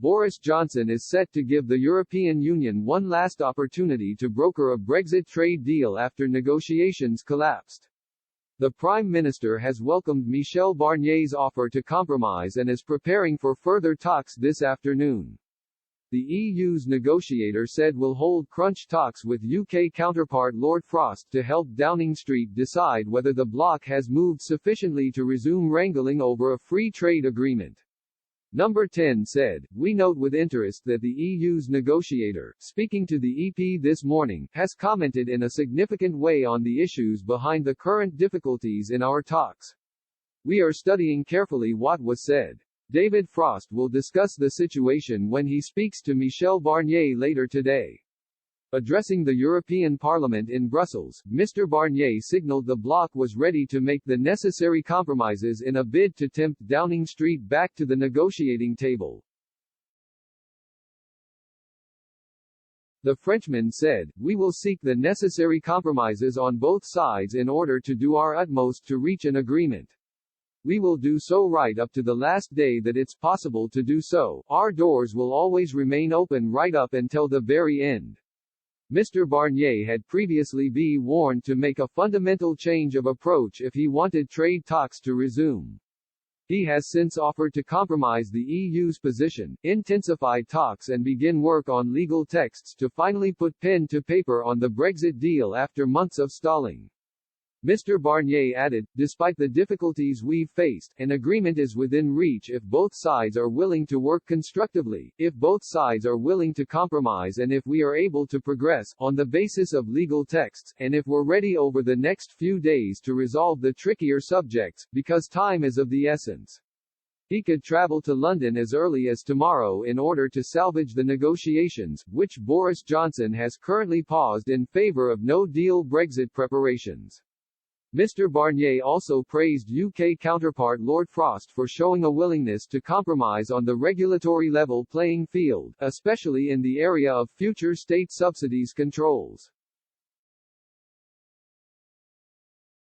Boris Johnson is set to give the European Union one last opportunity to broker a Brexit trade deal after negotiations collapsed. The Prime Minister has welcomed Michel Barnier's offer to compromise and is preparing for further talks this afternoon. The EU's negotiator said will hold crunch talks with UK counterpart Lord Frost to help Downing Street decide whether the bloc has moved sufficiently to resume wrangling over a free trade agreement. Number 10 said, "We note with interest that the EU's negotiator, speaking to the EP this morning, has commented in a significant way on the issues behind the current difficulties in our talks. We are studying carefully what was said." David Frost will discuss the situation when he speaks to Michel Barnier later today. Addressing the European Parliament in Brussels, Mr. Barnier signaled the bloc was ready to make the necessary compromises in a bid to tempt Downing Street back to the negotiating table. The Frenchman said, "We will seek the necessary compromises on both sides in order to do our utmost to reach an agreement. We will do so right up to the last day that it's possible to do so. Our doors will always remain open right up until the very end." Mr. Barnier had previously been warned to make a fundamental change of approach if he wanted trade talks to resume. He has since offered to compromise the EU's position, intensify talks and begin work on legal texts to finally put pen to paper on the Brexit deal after months of stalling. Mr. Barnier added, "Despite the difficulties we've faced, an agreement is within reach if both sides are willing to work constructively, if both sides are willing to compromise and if we are able to progress, on the basis of legal texts, and if we're ready over the next few days to resolve the trickier subjects, because time is of the essence." He could travel to London as early as tomorrow in order to salvage the negotiations, which Boris Johnson has currently paused in favour of no-deal Brexit preparations. Mr. Barnier also praised UK counterpart Lord Frost for showing a willingness to compromise on the regulatory level playing field, especially in the area of future state subsidies controls.